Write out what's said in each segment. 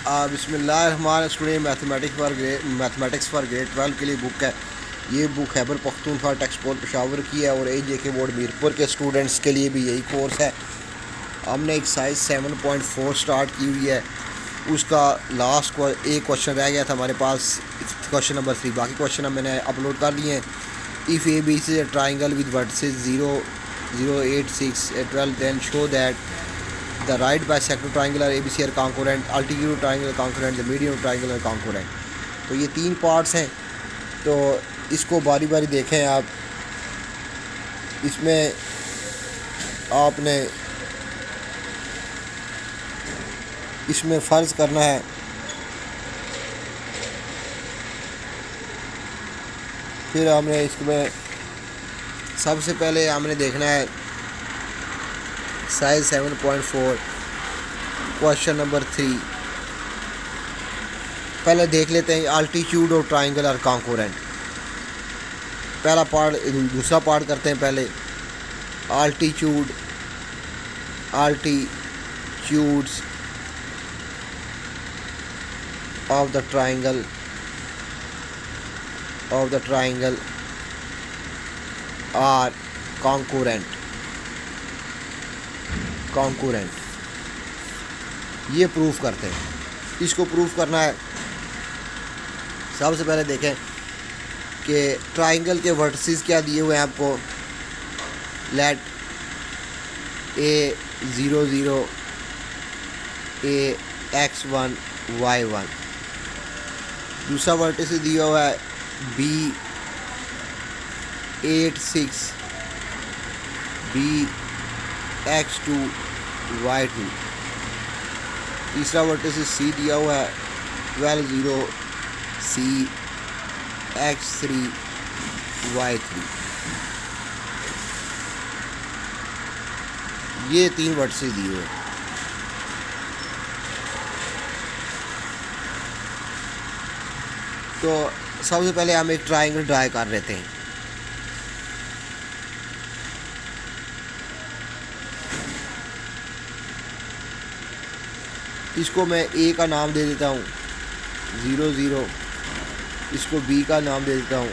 Bismillah student mathematics for grade 12 के लिए book है। ये book Khyber Pakhtunkhwa text board Peshawar की है और AJK बोर्ड मीरपुर के स्टूडेंट्स के लिए भी यही कोर्स है। हमने एक्सरसाइज 7.4 स्टार्ट की हुई है। उसका लास्ट एक क्वेश्चन रह गया था हमारे पास, क्वेश्चन नंबर 3। बाकी क्वेश्चन मैंने अपलोड कर दिए हैं। If ABC is a triangle with vertices 0, 0, 8, 6, 12, then show that the right bisector triangle ABC are congruent, altitude triangle congruent, the median triangle congruent। तो ये 3 पार्ट्स हैं, तो इसको बारी बारी देखें आप। इसमें आपने इसमें फ़र्ज़ करना है फिर हमने इसमें सबसे पहले हमने देखना है साइज 7.4 क्वेश्चन नंबर 3। पहले देख लेते हैं अल्टीट्यूड और ट्राइंगल आर कॉन्कोरेंट। पहला पार्ट, दूसरा पार्ट करते हैं पहले। Altitudes of the triangle are concurrent. ये प्रूफ करते हैं। इसको प्रूफ करना है, सबसे पहले देखें कि ट्राइंगल के वर्टिसेस क्या दिए हुए हैं आपको। Let A0, 0, A x1 y1। दूसरा वर्टिस दिया हुआ है B8, 6, B x2 y2। तीसरा वर्टिस C दिया हुआ है 12, 0, C x3 y3। ये 3 वर्टिस दिए हुए हैं। तो सबसे पहले हम एक ट्राइंगल ड्रा कर लेते हैं। इसको मैं A का नाम दे देता हूँ 0, 0। इसको B का नाम दे देता हूँ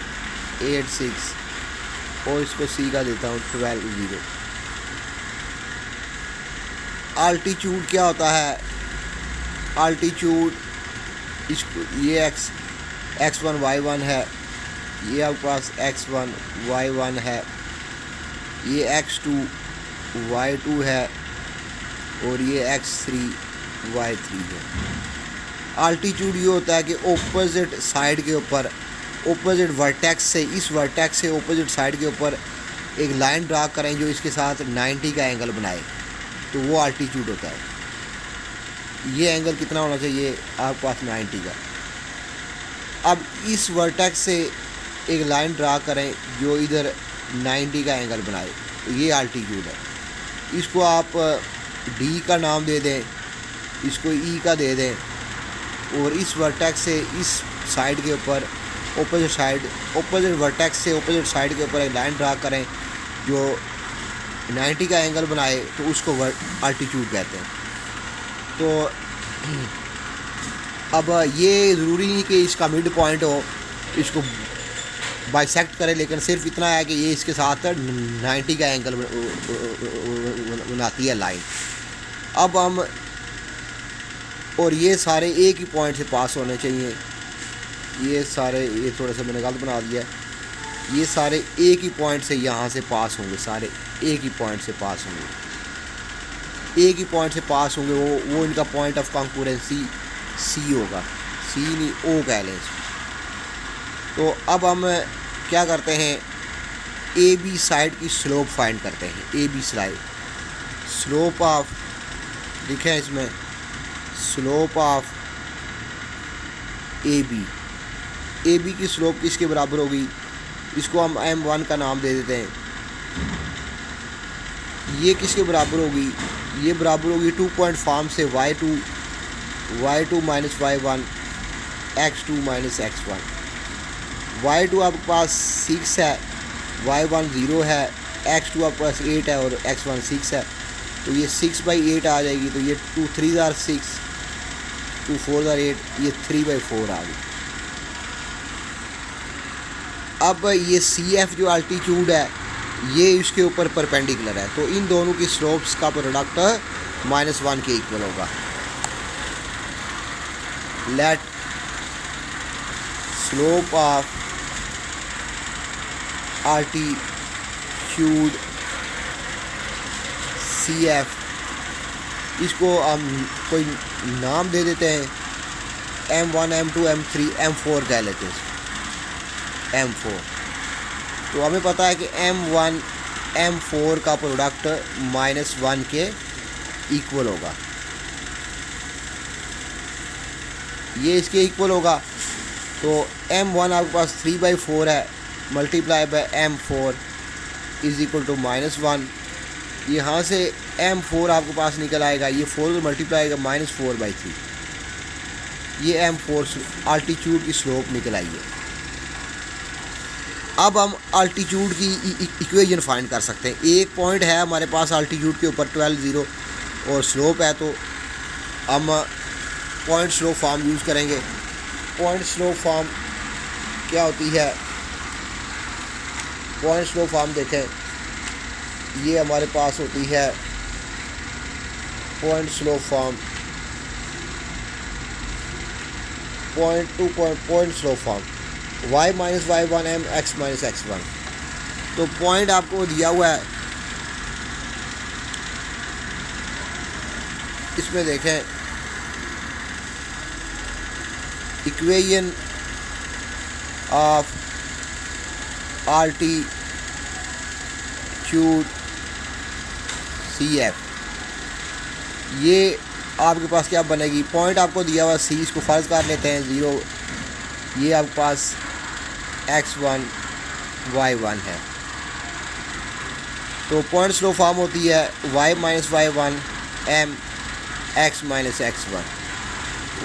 8, 6 और इसको C का देता हूँ 12, 0। अल्टीट्यूड क्या होता है? अल्टीट्यूड इसको ये x1 y1 है, ये आपके पास x1 y1 है, ये x2 y2 है और ये x3 y3 है। अल्टीट्यूड ये होता है कि ऑपोजिट साइड के ऊपर, ऑपोजिट वर्टेक्स से, इस वर्टेक्स से ऑपोजिट साइड के ऊपर एक लाइन ड्रा करें जो इसके साथ 90 का एंगल बनाए, तो वो अल्टीट्यूड होता है। ये एंगल कितना होना चाहिए आपके पास? 90 का। अब इस वर्टेक्स से एक लाइन ड्रा करें जो इधर 90 का एंगल बनाए, तो ये अल्टीट्यूड है। इसको आप D का नाम दे दें, इसको E का दे दें और इस वर्टेक्स से इस साइड के ऊपर ऑपोजिट वर्टेक्स से ऑपोजिट साइड के ऊपर एक लाइन ड्रा करें जो 90 का एंगल बनाए, तो उसको अल्टीट्यूड कहते हैं। तो अब ये ज़रूरी नहीं कि इसका मिड पॉइंट हो, इसको बाइसेक्ट करें, लेकिन सिर्फ इतना है कि ये इसके साथ 90 का एंगल बनाती है लाइन। अब हम, और ये सारे एक ही पॉइंट से पास होने चाहिए। ये सारे, ये थोड़ा सा मैंने गलत बना दिया, ये सारे एक ही पॉइंट से यहाँ से पास होंगे, सारे एक ही पॉइंट से पास होंगे, एक ही पॉइंट से पास होंगे। वो इनका पॉइंट ऑफ कॉन्करेंसी C होगा, C नहीं O कह लें इसको। तो अब हम क्या करते हैं, AB साइड की स्लोप फाइंड करते हैं। AB साइड स्लोप ऑफ, लिखें इसमें स्लोप ऑफ AB की स्लोप किसके बराबर होगी? इसको हम M1 का नाम दे देते हैं। ये किसके बराबर होगी? ये बराबर होगी 2 पॉइंट फॉर्म से y2 minus y1 x2 minus x1। y2 आपके पास 6 है, y1 0 है, x2 आपके पास 8 है और x1 6 है, तो ये 6/8 आ जाएगी। तो ये 2 3 6 2 4 8, ये 3/4 आ गई। अब ये CF जो अल्टीट्यूड है ये इसके ऊपर परपेंडिकुलर है, तो इन दोनों की स्लोप्स का प्रोडक्ट -1 के इक्वल होगा। Let slope of altitude CF, इसको हम कोई नाम दे देते हैं, M1 M2 M3 M4 कह लेते हैं M4। तो हमें पता है कि M1 M4 का प्रोडक्ट -1 के इक्वल होगा, ये इसके इक्वल होगा। तो M1 आपके पास 3/4 है, multiply by M4 is equal to -1। यहाँ से M4 आपके पास निकल आएगा, ये 4 मल्टीप्लाई आएगा -4/3, ये M4 अल्टीट्यूड की स्लोप निकल आई है। अब हम अल्टीट्यूड की इक्वेशन फाइंड कर सकते हैं। एक पॉइंट है हमारे पास अल्टीट्यूड के ऊपर 12 0 और स्लोप है, तो हम पॉइंट स्लोप फॉर्म यूज़ करेंगे। पॉइंट स्लोप फॉर्म क्या होती है? पॉइंट स्लोप फॉर्म देखें, ये हमारे पास होती है point slope form, point slope form y - y1 m x - x1। तो पॉइंट आपको दिया हुआ है, इसमें देखें इक्वेशन ऑफ अल्टीट्यूड CF, ये आपके पास क्या बनेगी? पॉइंट आपको दिया हुआ C, इसको फर्ज कर लेते हैं 0, ये आपके पास x1 y1 है। तो पॉइंट स्लोप फॉर्म होती है y - y1 m x - x1।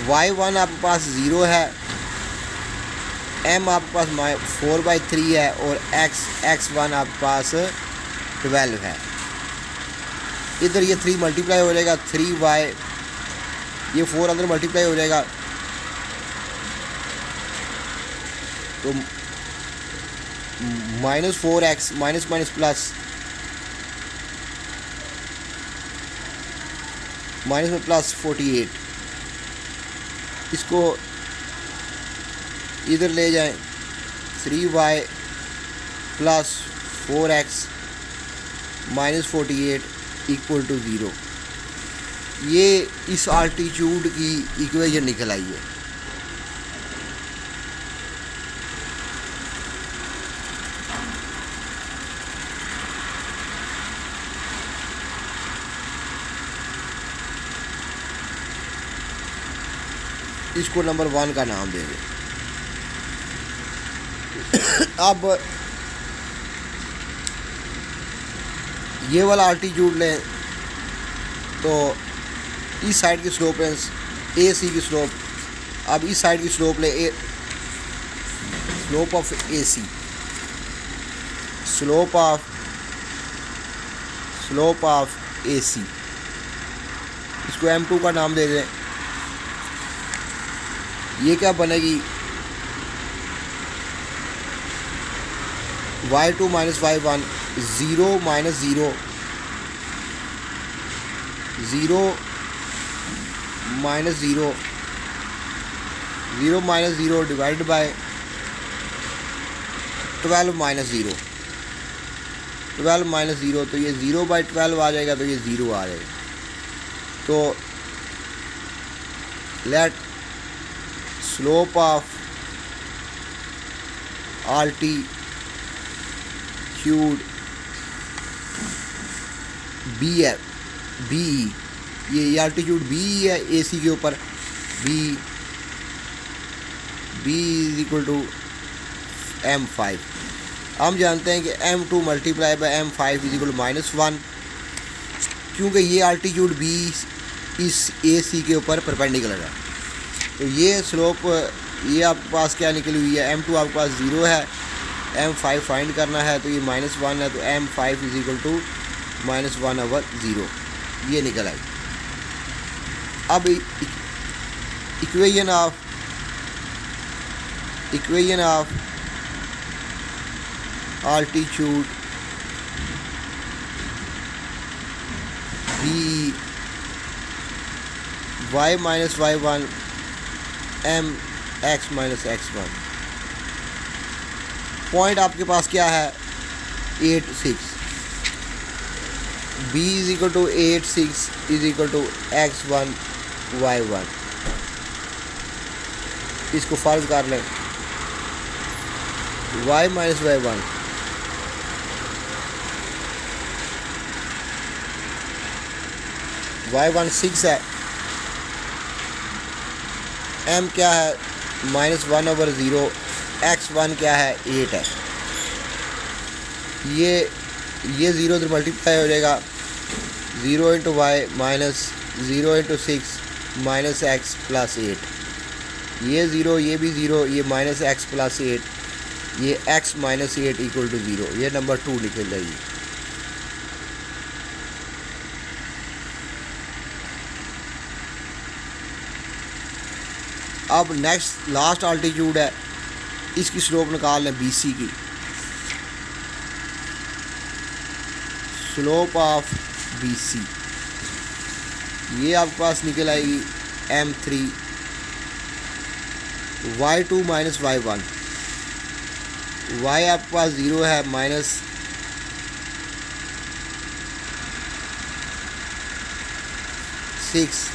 y1 आपके पास 0 है, m आपके पास 4/3 है और x1 आपके पास 12 है। इधर ये 3 मल्टीप्लाई हो जाएगा, 3y, ये 4 अंदर मल्टीप्लाई हो जाएगा, तो -4x माइनस प्लस माइनस में प्लस 48, इसको इधर ले जाएं, 3y plus 4x minus 48 equal to 0। ये इस अल्टीट्यूड की इक्वेशन निकल आई है। इसको नंबर 1 का नाम देंगे। अब ये वाला अल्टीट्यूड लें, तो इस साइड की स्लोप है AC की स्लोप। अब इस साइड की स्लोप ले slope of AC, slope of AC, इसको M2 का नाम दे दें। ये क्या बनेगी? y2 - y1 0 - 0 0 - 0 0 - 0 डिवाइडेड बाय 12 - 0 12 - 0, तो ये 0/12 आ जाएगा, तो ये 0 आ जाएगा। तो let slope of altitude B है, BE, ये अल्टीट्यूड BE है AC के ऊपर, B is equal to M5। हम जानते हैं कि M2 multiply by M5 is equal to -1, क्योंकि ये अल्टीट्यूड B इस AC के ऊपर परपेंडिकुलर है। तो ये स्लोप, ये आपके पास क्या निकली हुई है? M2 आपके पास 0 है, M5 फाइंड करना है, तो ये -1 है, तो M5 इज इक्वल टू -1/0, ये निकल आई। अब equation of altitude b y minus y1 m x minus x1। Point आपके पास क्या है 8 6, b is equal to 8 6 is equal to x1 y1। इसको फर्ज कर लें y माइनस y1 y1 6 है, m क्या है -1/0, x1 क्या है 8 है। ये 0 इधर मल्टीप्लाई हो जाएगा, 0 into Y minus 0 into 6 minus X plus 8। ये 0, ये भी 0, ये माइनस एक्स प्लस 8, ये x माइनस 8 इक्वल टू 0। ये नंबर 2 निकल जाएगी। अब नेक्स्ट लास्ट आल्टीट्यूड है, इसकी स्लोप निकाल लें BC की। स्लोप ऑफ BC ये आपके पास निकल आएगी m3 y2 minus y1। y आपके पास 0 है, माइनस 6,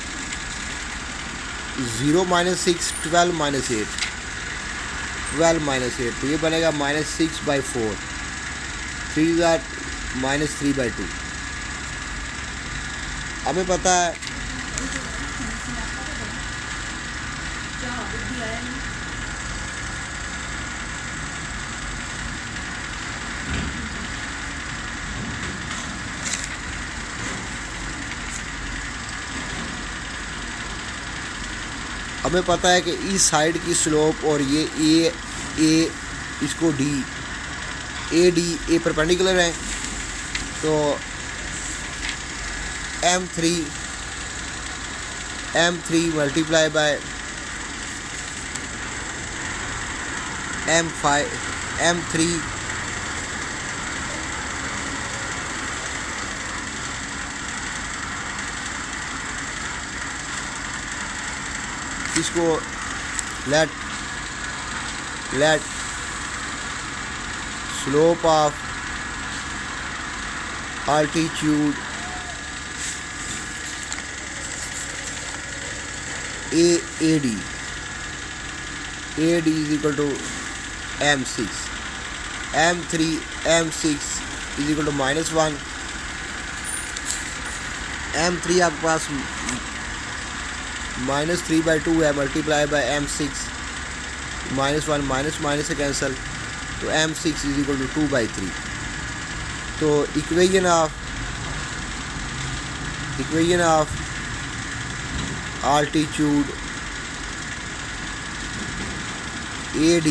0 माइनस 6 12 माइनस 8, 12 माइनस 8, तो ये बनेगा -6/4, 3 ज़ार -3/2। हमें पता है कि इस साइड की स्लोप और ये ए इसको डी ए परपेंडिकुलर है, तो m3 मल्टीप्लाई बाय m3 इसको let slope of altitude AD is equal to m6, m3 m6 is equal to -1, m3 आपके पास -3/2 है, मल्टीप्लाई बाय m6, -1 माइनस से कैंसिल, तो m6 इज इक्वल टू 2/3। तो equation of altitude AD,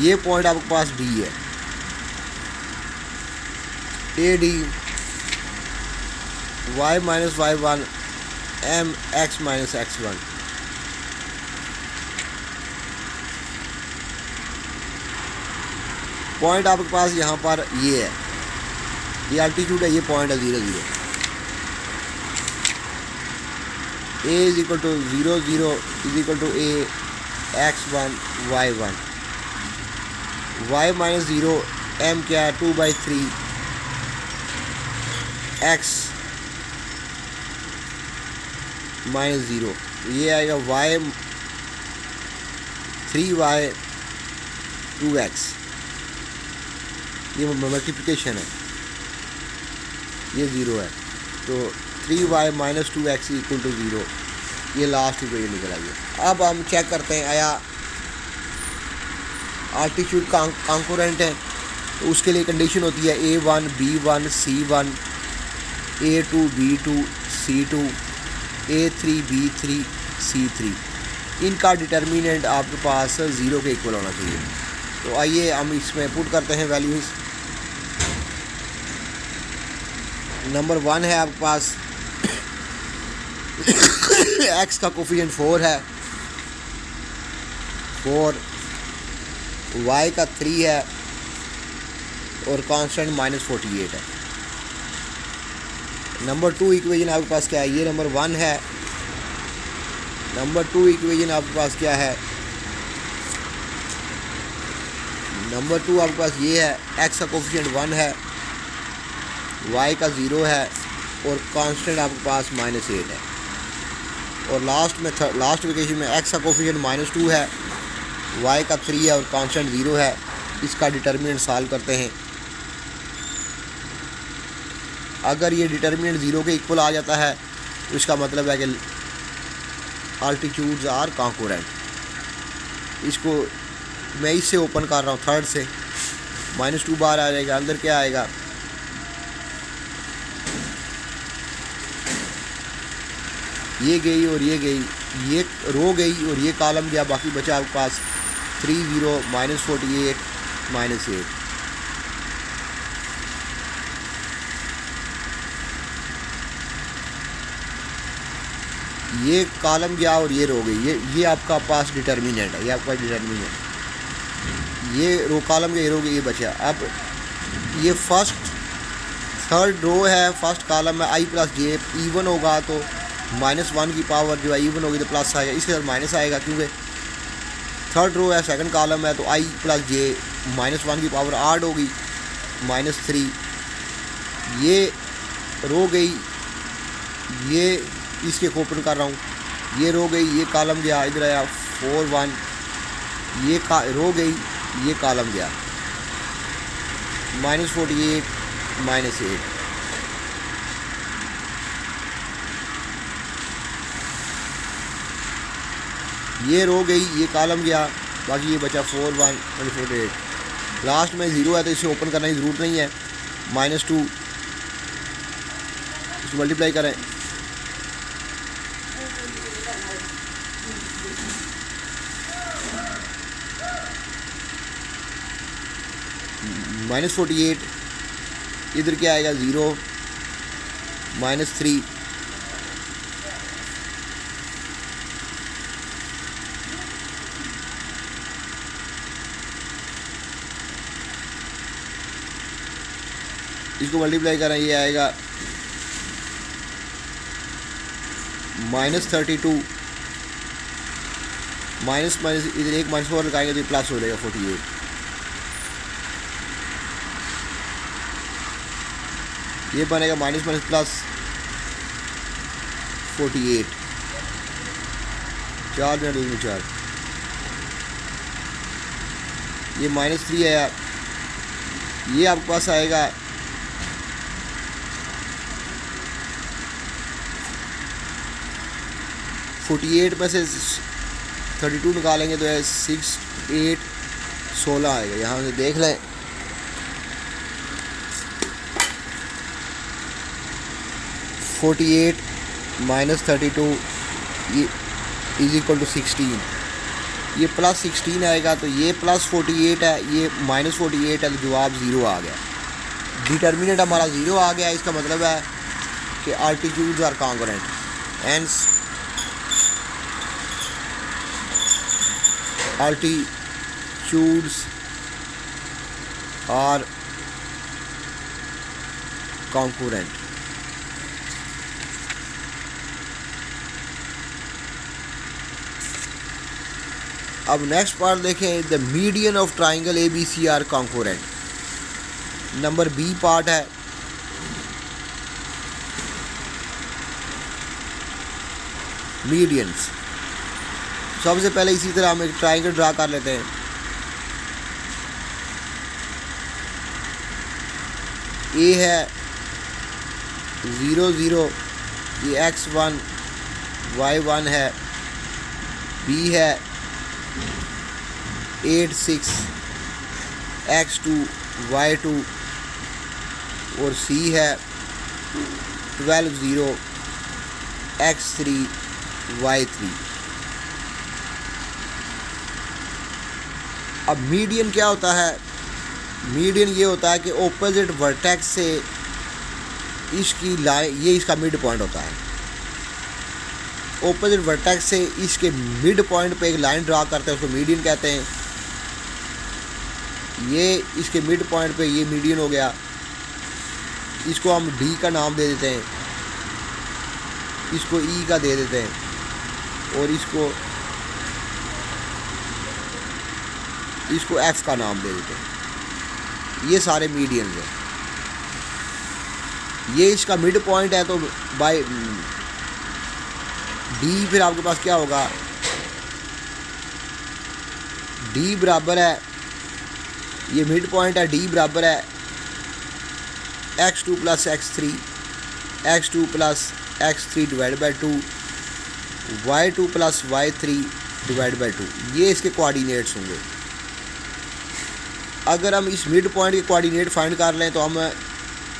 ये point आपके पास D है, AD y minus y1 m x minus x1। Point आपके पास यहाँ पर ये है, ये अल्टीट्यूड है, ये पॉइंट है 0 0। a is equal to 0 0 is equal to a x1 y1, y minus 0 m क्या है 2/3 x माइनस 0, ये आएगा y 3y 2x, ये मल्टीप्लिकेशन है, ये 0 है, तो 3y minus 2x equal to 0, ये लास्ट इक्वेशन निकल आई है। अब हम चेक करते हैं आया आल्टीट्यूड कॉन्करेंट है, तो उसके लिए कंडीशन होती है A1 B1 C1 A2 B2 C2 A3 B3 C3। इनका डिटर्मिनेंट आपके पास 0 के इक्वल होना चाहिए। तो आइए हम इसमें पुट करते हैं वैल्यूज़। नंबर 1 है आपके पास एक्स का कोफिशिएंट 4 है, 4, वाई का 3 है और कांस्टेंट -48 है। नंबर 2 इक्वेशन आपके पास क्या है? ये नंबर 1 है। नंबर 2 इक्वेशन आपके पास क्या है? नंबर 2 आपके पास ये है, एक्स का कोफिशिएंट 1 है, वाई का 0 है और कांस्टेंट आपके पास -8 है। और लास्ट में लास्ट इक्वेशन में एक्स का कोफिशिएंट -2 है, वाई का 3 है और कांस्टेंट 0 है। इसका डिटर्मिनेंट सॉल्व करते हैं। अगर ये डिटर्मिनेंट 0 के इक्वल आ जाता है तो इसका मतलब है कि अल्टीट्यूड्स आर कॉन्करेंट। इसको मैं इससे ओपन कर रहा हूँ, थर्ड से, -2 बाहर आ जाएगा, अंदर क्या आएगा? ये गई और ये गई, ये रो गई और ये कॉलम गया, बाकी बचा आपके पास 3 0 -48 -8। ये कॉलम गया और ये रो गई, ये आपका पास डिटर्मिनेंट है, ये आपका डिटर्मिनेंट। ये रो कॉलम के, ये रो गई, ये बचा। अब ये फर्स्ट थर्ड रो है, फर्स्ट कॉलम में i + j इवन होगा तो -1 की पावर जो है इवन होगी तो प्लस आएगा, इसके साथ माइनस आएगा क्योंकि थर्ड रो है, सेकंड कॉलम है तो i + j -1 की पावर 8 होगी, -3। ये रो गई, ये इसके ओपन कर रहा हूँ, ये रो गई, ये कॉलम गया, इधर आया 4 1, ये रो गई, ये कॉलम गया, -48 -8। ये रो गई, ये कॉलम गया, बाकी ये बचा 4 1 -48। लास्ट में 0 है तो इसे ओपन करने की ज़रूरत नहीं है, -2 इसको मल्टीप्लाई करें, -48, इधर क्या आएगा 0 -3, इसको मल्टीप्लाई करें, ये आएगा -32, माइनस इधर एक -4 लगाएंगे तो ये प्लस हो जाएगा 48। ये बनेगा माइनस प्लस 48, 4 में 4, ये -3 आया, ये आपके पास आएगा 48 में से 32 निकालेंगे तो है 6 8 16 आएगा। यहाँ से देख लें, -48 -32 ये = 16, ये +16 आएगा तो ये +48 है, ये -48 है, तो जवाब 0 आ गया। डिटर्मिनेंट हमारा 0 आ गया। इसका मतलब है कि altitudes are congruent, hence altitudes are congruent। अब नेक्स्ट पार्ट देखें, the median of triangle ABC are congruent. Number B part है, मीडियंस। सबसे पहले इसी तरह हम एक ट्राइंगल ड्रा कर लेते हैं। ए है 0 0, ये x1 y1 है। बी है 8 6 x2 y2 और सी है 12 0 x3 y3। अब मीडियन क्या होता है? मीडियन ये होता है कि ऑपोजिट वर्टेक्स से इसकी लाइन, ये इसका मिड पॉइंट होता है। ऑपोजिट वर्टेक्स से इसके मिड पॉइंट पे एक लाइन ड्रा करते हैं, उसको मीडियन कहते हैं। ये इसके मिड पॉइंट पे ये मीडियन हो गया, इसको हम डी का नाम दे देते हैं, इसको ई का दे देते हैं और इसको एफ का नाम दे देते हैं। ये सारे मीडियन हैं। ये इसका मिड पॉइंट है, तो बाय डी फिर आपके पास क्या होगा, डी बराबर है, ये मिड पॉइंट है, डी बराबर है x2 plus x3, x2 plus x3 divide by 2, y2 plus y3 divide by 2। ये इसके कोऑर्डिनेट्स होंगे। अगर हम इस मिड पॉइंट के कोऑर्डिनेट फाइंड कर लें तो हम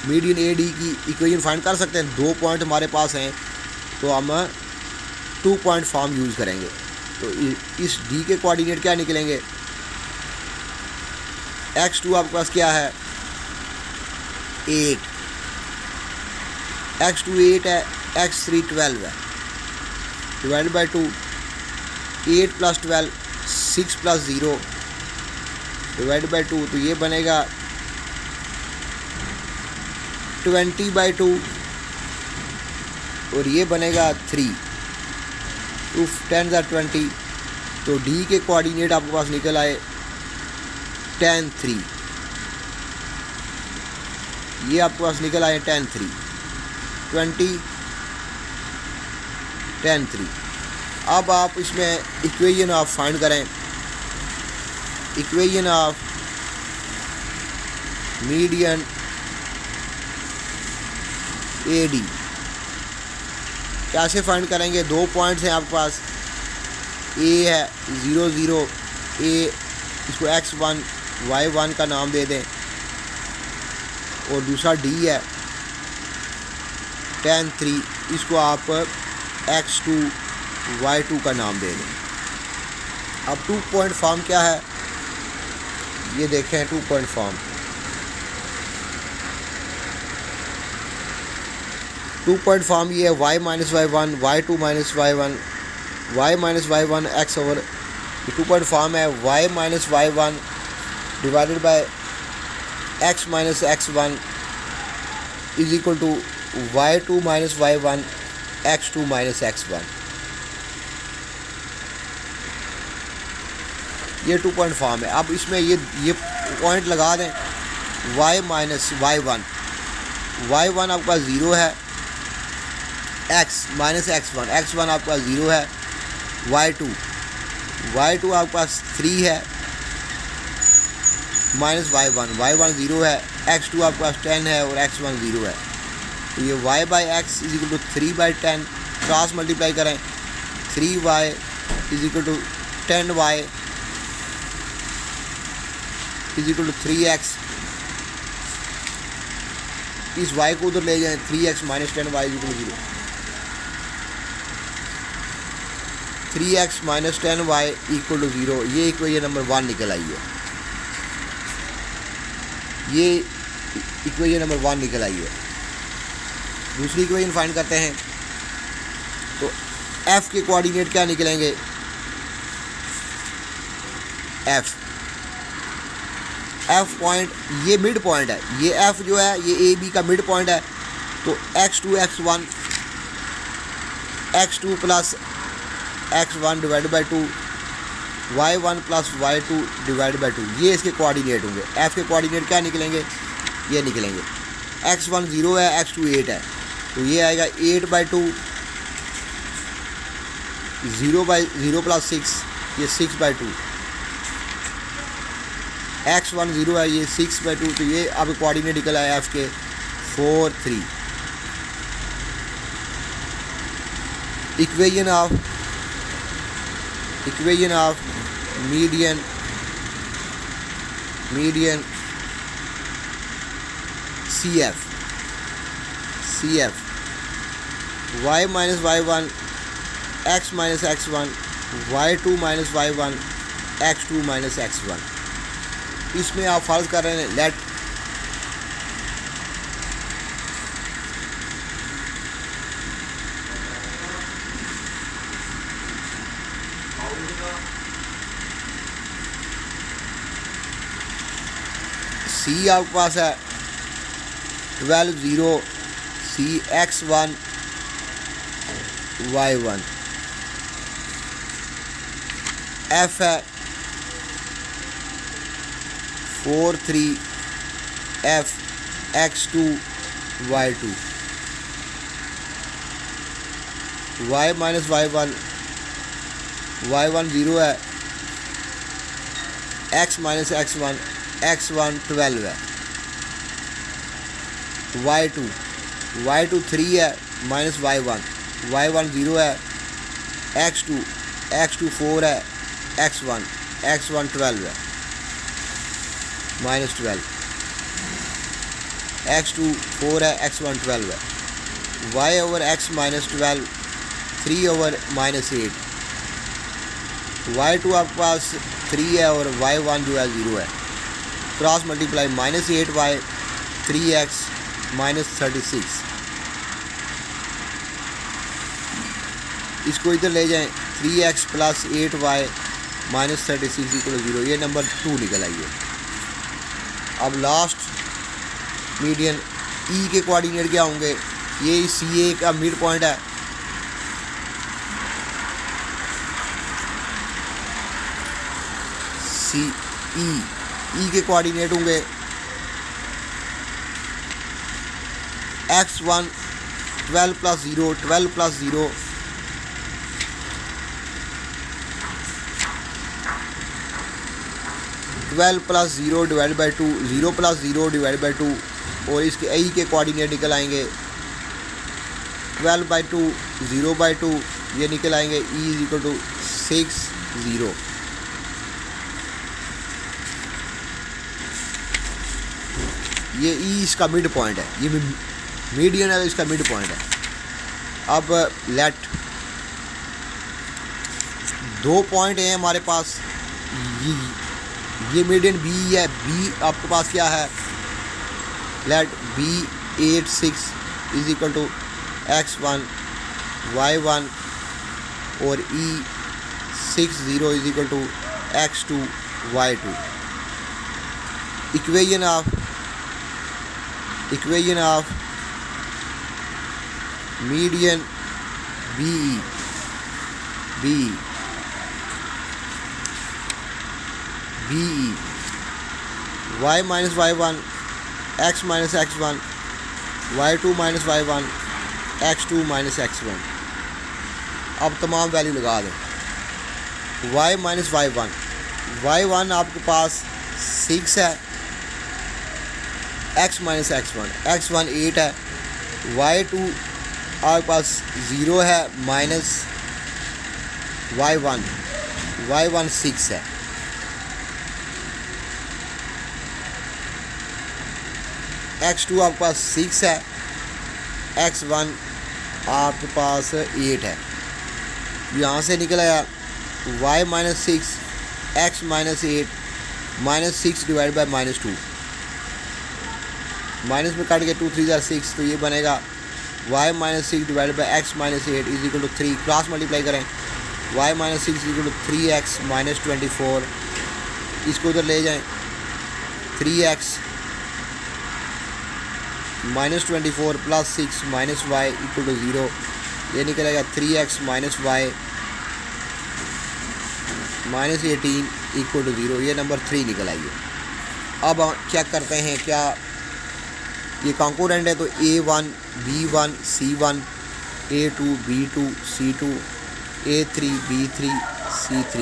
मीडियन ए डी की इक्वेशन फाइंड कर सकते हैं। 2 पॉइंट हमारे पास हैं तो हम 2 पॉइंट फॉर्म यूज़ करेंगे। तो इस डी के कोऑर्डिनेट क्या निकलेंगे, x2 आपके पास क्या है 8, x2 8 है, x3 12 है, divide by 2, 8 plus 12 6 plus 0 divide by 2, तो ये बनेगा 20 बाई 2 और ये बनेगा 3, 2 10 20। तो डी के कोऑर्डिनेट आपके पास निकल आए 10 3, ये आपके पास निकल आए 10 3, 20 10 3। अब आप इसमें इक्वेशन आप फाइंड करें, equation of median A D कैसे फाइंड करेंगे। 2 पॉइंट्स हैं आपके पास, ए है 0 0, ए इसको x1 y1 का नाम दे दें और दूसरा डी है 10 3, इसको आप x2 y2 का नाम दे दें। अब 2 पॉइंट फॉर्म क्या है ये देखें। 2 पॉइंट फॉर्म, 2 पॉइंट फॉर्म ये है y minus y1, y2 minus y1, y minus y1 x over. 2 point form है y minus y1 divided by x minus x1 is equal to y2 minus y1 x2 minus x1। ये 2 point form है। अब इसमें ये point लगा दें y minus y1, y1 आपके पास 0 है, x माइनस x1, x1 आपके पास 0 है, y2 आपके पास 3 है, माइनस y1 0 है, x2 आपके पास 10 है और x1 0 है। तो ये y by x is equal to 3 by 10, cross multiply करें 3y is equal to 10y is equal to 3x। इस y को उधर ले जाएं, 3x minus 10y is equal to 0, 3x minus 10y equal to 0। ये इक्वेशन नंबर 1 निकल आई है, ये इक्वेशन नंबर 1 निकल आई है। दूसरी इक्वेशन फाइंड करते हैं। तो f के कोऑर्डिनेट क्या निकलेंगे, f पॉइंट ये मिड पॉइंट है, ये f जो है ये ए बी का मिड पॉइंट है। तो x2 x1 plus x1 divide by 2, y1 plus y2 divide by 2, ये इसके कोऑर्डिनेट होंगे। f के कोऑर्डिनेट क्या निकलेंगे, ये निकलेंगे x1 0 है, x2 8 है, तो ये आएगा 8 बाई 2, 0 प्लस 6, ये 6 बाई 2, x1 0 है, ये 6 बाई 2, तो ये अब कोऑर्डिनेट निकल आया f के 4 3। Equation of median CF y minus y1 x minus x1 y2 minus y1 x2 minus x1। इसमें आप फर्ज कर रहे हैं लेट सी आपके पास है 12 0 सी x1 y1। एफ है 4 3 F x2 y2। y minus y1 0 है, x माइनस x1 12 है। y2 3 है माइनस y1 0 है, x2 4 है, x1 12 है माइनस 12, x2 4 है, x1 12 है। y over x minus 12 3 over minus 8। y2 आपके पास 3 है और y1 जो है 0 है। Cross multiply minus 8y 3x minus 36। इसको इधर ले जाएं, 3x plus 8y minus 36 equal 0। ये नंबर 2 निकल आई है। अब लास्ट मीडियन ई के कोऑर्डिनेट क्या होंगे? ये सी ए का मिड पॉइंट है, सी ई के कोऑर्डिनेट होंगे x1 12 plus 0 12 plus 0 12 plus 0 divide by 2 0 plus 0 divide by 2 और इसके ई के कोऑर्डिनेट निकल आएंगे 12 बाई 2 0 बाई 2, ये निकल आएंगे ई इज इक्वल टू 6 0। ये ई इसका मिड पॉइंट है, ये मीडियन है, इसका मिड पॉइंट है। अब लेट 2 पॉइंट हैं हमारे पास, ये मीडियन बी है। बी आपके पास क्या है? Let B 8 6 is equal to x1 y1 और E 6 0 is equal to x2 y2। Equation of median B y minus y1 x minus x1 y2 minus y1 x2 minus x1। अब तमाम value लगा दें। y minus y1 आपके पास 6 है, x minus x1 8 है, y2 आपके पास 0 है माइनस y1 6 है। x2 आपके पास 6 है, x1 आपके पास 8 है। यहाँ से निकल आया y minus 6 x minus 8 minus 6 divide by minus 2, minus में काट के 2 3 6, तो ये बनेगा y minus 6 divide by x minus 8 is equal to 3। Cross multiply करें, y minus 6 is equal to 3x minus 24। इसको उधर ले जाएं, 3x minus 24 plus 6 minus y equal to 0। ये निकलेगा 3x minus y minus 18 equal to 0। ये number 3 निकल आई है। अब चेक करते हैं क्या ये कॉन्कोरेंट है। तो A1 B1 C1 A2 B2 C2 A3 B3 C3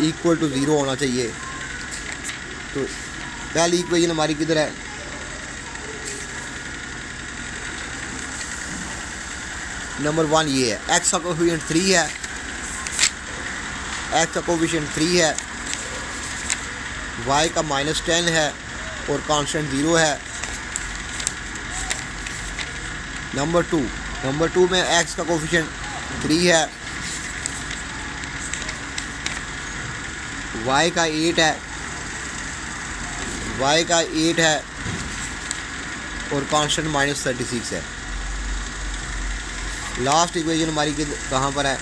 equal to 0 होना चाहिए। तो पहली इक्वेशन हमारी किधर है? नंबर 1 ये है। x का कोफिशिएंट 3 है, x का कोफिशिएंट 3 है, y का माइनस 10 है और कांस्टेंट 0 है। नंबर 2 में x का कोफिशिएंट 3 है, y का 8 है और कांस्टेंट माइनस 36 है। लास्ट इक्वेशन हमारी कहाँ पर है?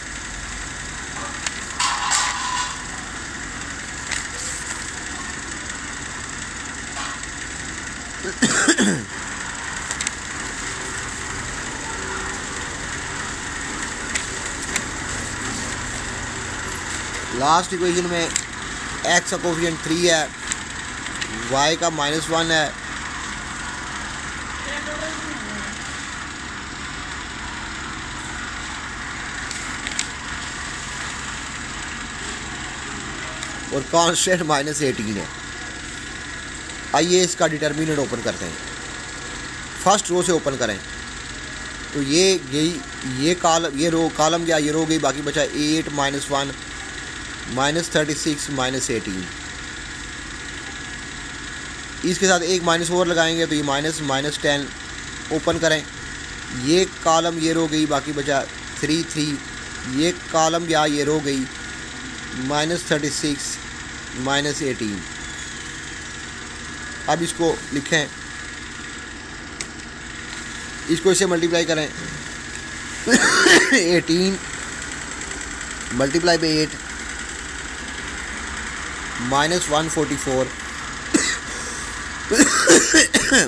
लास्ट इक्वेशन में एक्स का कोफिशिएंट 3 है, वाई का -1 है, और कांस्टेंट -18 है। आइए इसका डिटर्मिनेंट ओपन करते हैं। फर्स्ट रो से ओपन करें तो ये कॉलम, ये रो कॉलम गया, ये रो गई, बाकी बचा 8 -1 -36 -18। इसके साथ एक माइनस और लगाएंगे तो ये -10 ओपन करें। ये कॉलम, ये रो गई, बाकी बचा 3 ये कॉलम गया, ये रो गई, -36 -18। अब इसको लिखें, इसको इससे मल्टीप्लाई करें 18 multiply by 8 -144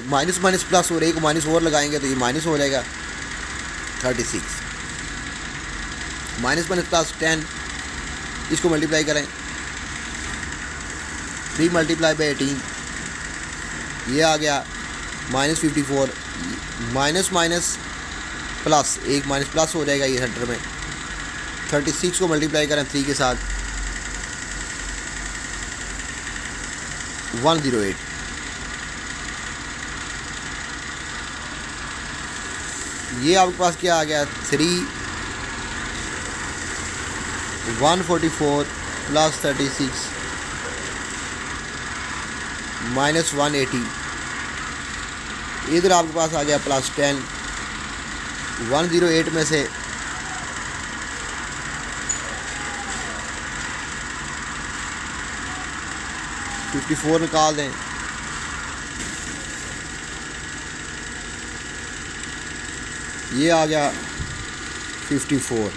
minus minus plus और एक माइनस और लगाएंगे तो ये माइनस हो जाएगा 36 माइनस प्लस 10। इसको मल्टीप्लाई करें 3 मल्टीप्लाई बाई 18, ये आ गया -54 माइनस माइनस प्लस एक माइनस प्लस हो जाएगा ये सेंटर में। 36 को मल्टीप्लाई करें 3 के साथ 108। ये आपके पास क्या आ गया 3 144 प्लस 36 -180। इधर आपके पास आ गया +10। 108 में से 54 निकाल दें, ये आ गया 54।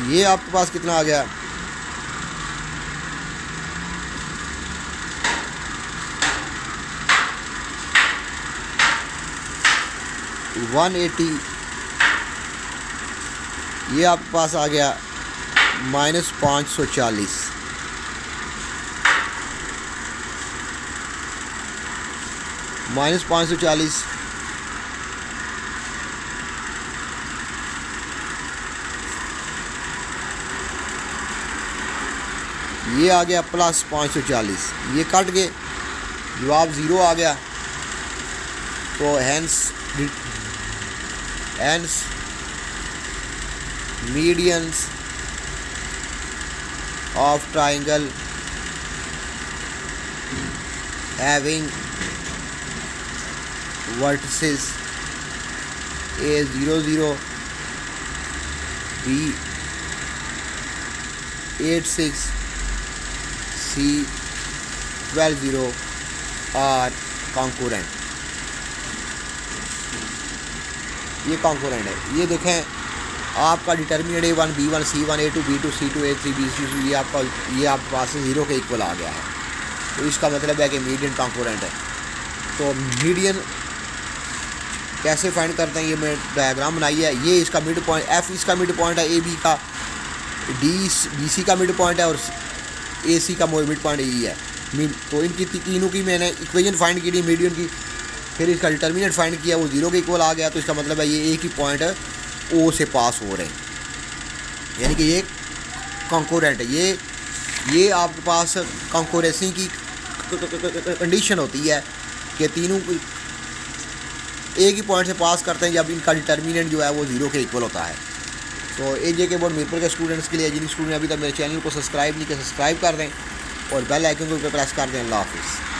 ये आपके पास कितना आ गया 180। ये आपके पास आ गया -540। -540 ये आ गया +540। ये कट गए, जवाब 0 आ गया। तो hence medians of triangle having vertices A00, B86, C120 are concurrent। ये कॉन्कोरेंट है। ये देखें आपका determinant A1 B1 C1 A2 B2 C2 A3 B3 ये आपके पास 0 के इक्वल आ गया है। तो इसका मतलब है कि मीडियन कॉन्कोरेंट है। तो मीडियन कैसे फाइंड करते हैं, ये मैं डायग्राम बनाई है। ये इसका मिड पॉइंट F इसका मिड पॉइंट है, AB का, D BC का मिड पॉइंट है और AC का मिड पॉइंट E है। तो इनकी तीनों की मैंने इक्वेशन फाइंड की थी मीडियन की, फिर इसका डिटर्मिनेंट फाइंड किया, वो 0 के इक्वल आ गया। तो इसका मतलब है ये एक ही पॉइंट O से पास हो रहे हैं, यानी कि ये कॉन्कोरेंट है। ये आपके पास कॉन्कोरेंसी की कंडीशन होती है कि तीनों एक ही पॉइंट से पास करते हैं जब इनका डिटर्मिनेंट जो है वो 0 के इक्वल होता है। तो AJK बोर्ड मीरपुर के स्टूडेंट्स के लिए, जिन स्टूडेंट ने अभी तक मेरे चैनल को सब्सक्राइब नहीं किया, सब्सक्राइब कर दें और बेल आइकन को प्रेस कर दें। अल्लाह हाफिज़।